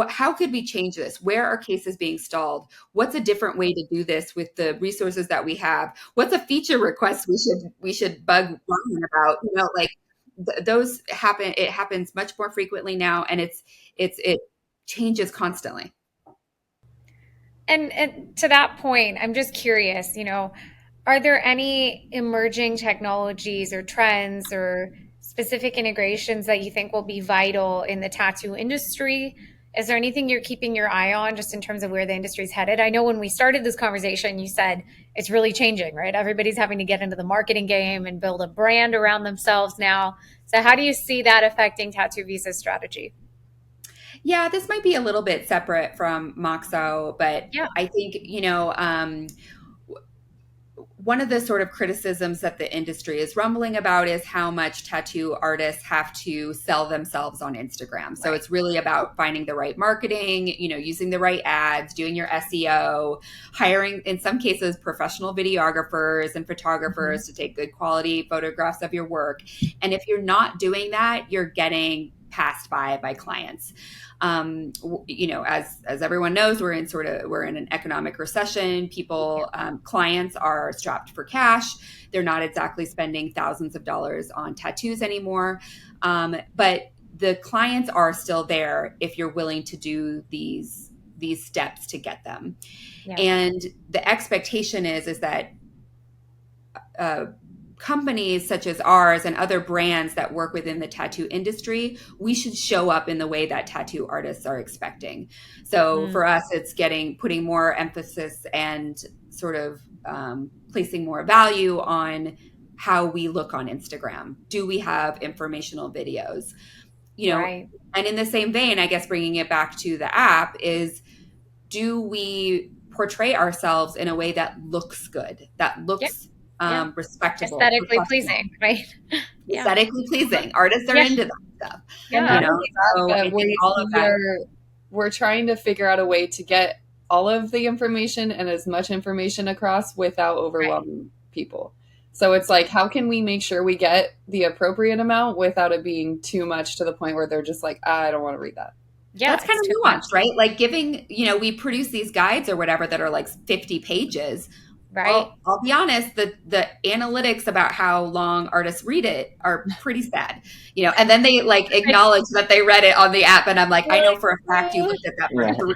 how could we change this? Where are cases being stalled? What's a different way to do this with the resources that we have? What's a feature request we should bug Ryan about? Those happen. It happens much more frequently now, and it changes constantly. And to that point, I'm just curious, are there any emerging technologies or trends or specific integrations that you think will be vital in the tattoo industry? Is there anything you're keeping your eye on just in terms of where the industry's headed? I know when we started this conversation, you said it's really changing, right? Everybody's having to get into the marketing game and build a brand around themselves now. So how do you see that affecting Tattoo Visa's strategy? Yeah, this might be a little bit separate from Moxo, but I think, one of the sort of criticisms that the industry is rumbling about is how much tattoo artists have to sell themselves on Instagram. So it's really about finding the right marketing, using the right ads, doing your SEO, hiring, in some cases, professional videographers and photographers to take good quality photographs of your work. And if you're not doing that, you're getting passed by clients. As everyone knows, we're in an economic recession. People, clients are strapped for cash. They're not exactly spending thousands of dollars on tattoos anymore. But the clients are still there if you're willing to do these steps to get them. Yeah. And the expectation is that companies such as ours and other brands that work within the tattoo industry, we should show up in the way that tattoo artists are expecting. So for us, it's putting more emphasis and sort of placing more value on how we look on Instagram. Do we have informational videos? Right. And in the same vein, I guess bringing it back to the app is, do we portray ourselves in a way that looks good, that looks respectable, aesthetically pleasing, right? Aesthetically pleasing. Artists are into that stuff. Yeah. So I think all of that. We're trying to figure out a way to get all of the information and as much information across without overwhelming people. So it's like, how can we make sure we get the appropriate amount without it being too much to the point where they're just like, I don't want to read that. Yeah, that's kind of nuanced, right? Like giving, we produce these guides or whatever that are like 50 pages. Right. I'll be honest, the analytics about how long artists read it are pretty sad, and then they like acknowledge that they read it on the app. And I'm like, I know for a fact you looked at that for 3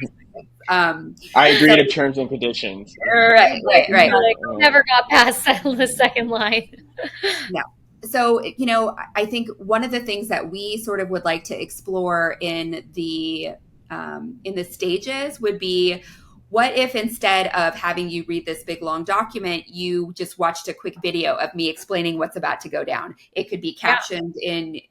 seconds. I agree to terms and conditions. Right. Like, never got past the second line. No. So, I think one of the things that we sort of would like to explore in the stages would be, what if instead of having you read this big long document, you just watched a quick video of me explaining what's about to go down? It could be captioned in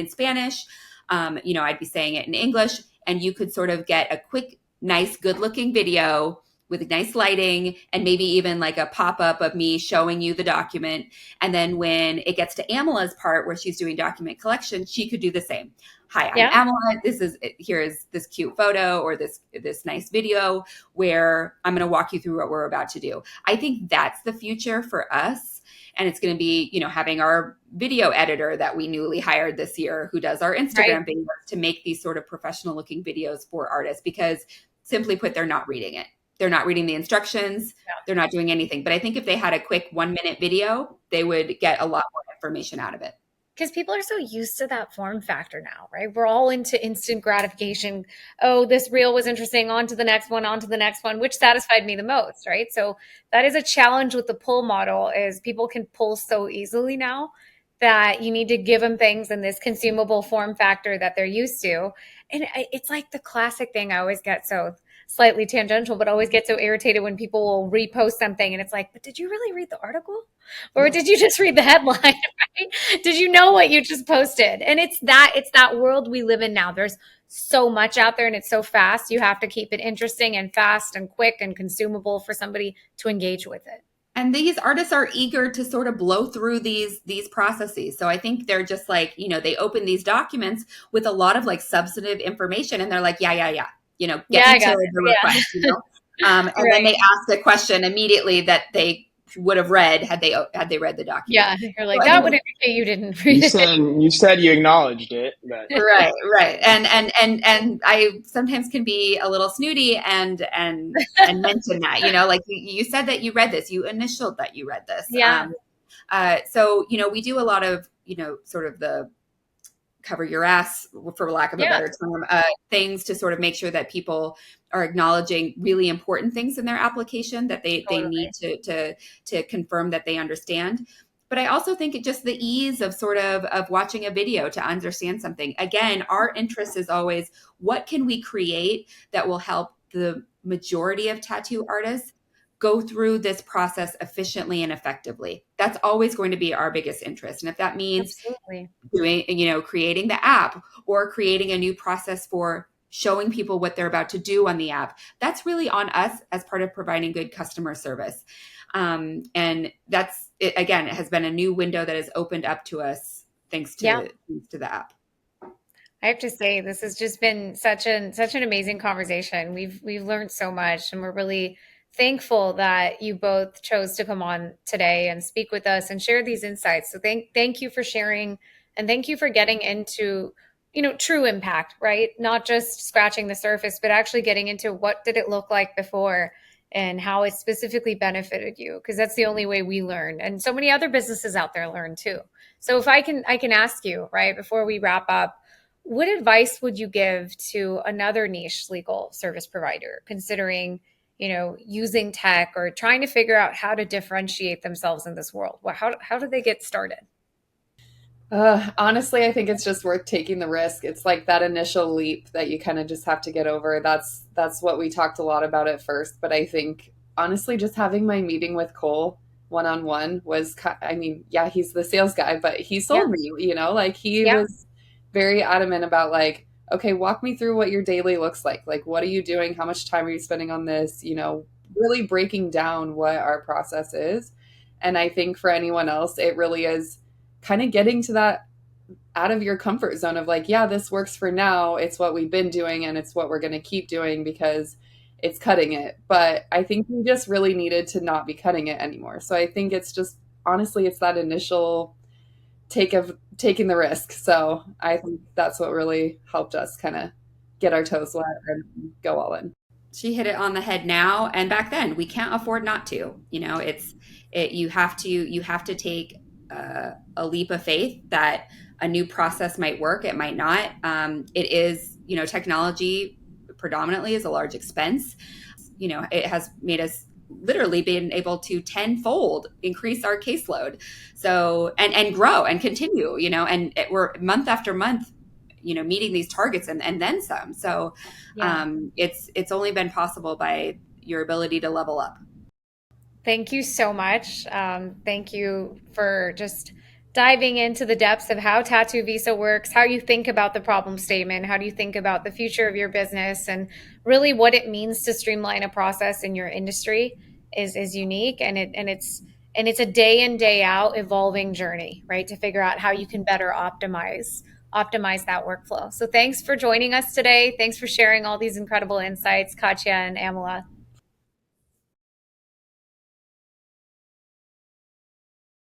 Spanish. I'd be saying it in English, and you could sort of get a quick, nice, good-looking video with nice lighting and maybe even like a pop-up of me showing you the document. And then when it gets to Amilla's part where she's doing document collection, she could do the same. Hi, I'm Amilla. Here is this cute photo or this nice video where I'm going to walk you through what we're about to do. I think that's the future for us. And it's going to be, having our video editor that we newly hired this year who does our Instagram videos to make these sort of professional looking videos for artists, because simply put, they're not reading it. They're not reading the instructions. Yeah. They're not doing anything. But I think if they had a quick 1-minute video, they would get a lot more information out of it. Because people are so used to that form factor now, right? We're all into instant gratification. Oh, this reel was interesting. On to the next one, which satisfied me the most, right? So that is a challenge with the pull model, is people can pull so easily now that you need to give them things in this consumable form factor that they're used to. And it's like the classic thing. I always get so slightly tangential, but always get so irritated when people will repost something and it's like, but did you really read the article? Or did you just read the headline? Right? Did you know what you just posted? And it's that world we live in now. There's so much out there and it's so fast. You have to keep it interesting and fast and quick and consumable for somebody to engage with it. And these artists are eager to sort of blow through these processes. So I think they're just like, they open these documents with a lot of like substantive information and they're like, get me to the request, and then they ask a question immediately that they would have read had they read the document. Yeah, you're like, that would indicate you didn't read it. You said you acknowledged it. But. Right. And I sometimes can be a little snooty and mention that, like you said that you read this, you initialed that you read this. Yeah. So, we do a lot of, sort of the cover your ass, for lack of a better term, things to sort of make sure that people are acknowledging really important things in their application that they need to confirm that they understand. But I also think it just the ease of sort of watching a video to understand something. Again, our interest is always, what can we create that will help the majority of tattoo artists go through this process efficiently and effectively? That's always going to be our biggest interest. And if that means doing, creating the app or creating a new process for showing people what they're about to do on the app, that's really on us as part of providing good customer service. And that's it. Again, it has been a new window that has opened up to us thanks to the app. I have to say, this has just been such an amazing conversation. We've learned so much, and we're really thankful that you both chose to come on today and speak with us and share these insights. So thank you for sharing, and thank you for getting into, true impact, right? Not just scratching the surface, but actually getting into what did it look like before and how it specifically benefited you, because that's the only way we learn. And so many other businesses out there learn too. So if I can ask you, right, before we wrap up, what advice would you give to another niche legal service provider considering using tech or trying to figure out how to differentiate themselves in this world? How do they get started? Honestly, I think it's just worth taking the risk. It's like that initial leap that you kind of just have to get over. That's what we talked a lot about at first. But I think honestly, just having my meeting with Cole one on one was, I mean, yeah, he's the sales guy, but he sold me, like he Yeah. was very adamant about like, okay, walk me through what your daily looks like. Like, what are you doing? How much time are you spending on this? Really breaking down what our process is. And I think for anyone else, it really is kind of getting to that out of your comfort zone of like, yeah, this works for now. It's what we've been doing and it's what we're going to keep doing because it's cutting it. But I think we just really needed to not be cutting it anymore. So I think it's just, honestly, it's that initial taking the risk. So I think that's what really helped us kind of get our toes wet and go all in. She hit it on the head now, and back then we can't afford not to. You have to take a leap of faith that a new process might work, it might not. It is, technology predominantly is a large expense. It has made us literally been able to tenfold increase our caseload, so and grow and continue, and we're month after month, meeting these targets and then some. So Yeah. It's only been possible by your ability to level up. Thank you so much. Thank you for just diving into the depths of how Tattoo Visa works, how you think about the problem statement, how do you think about the future of your business, and really what it means to streamline a process in your industry is unique, and it's a day in day out evolving journey, right? To figure out how you can better optimize that workflow. So thanks for joining us today. Thanks for sharing all these incredible insights, Katia and Amilla.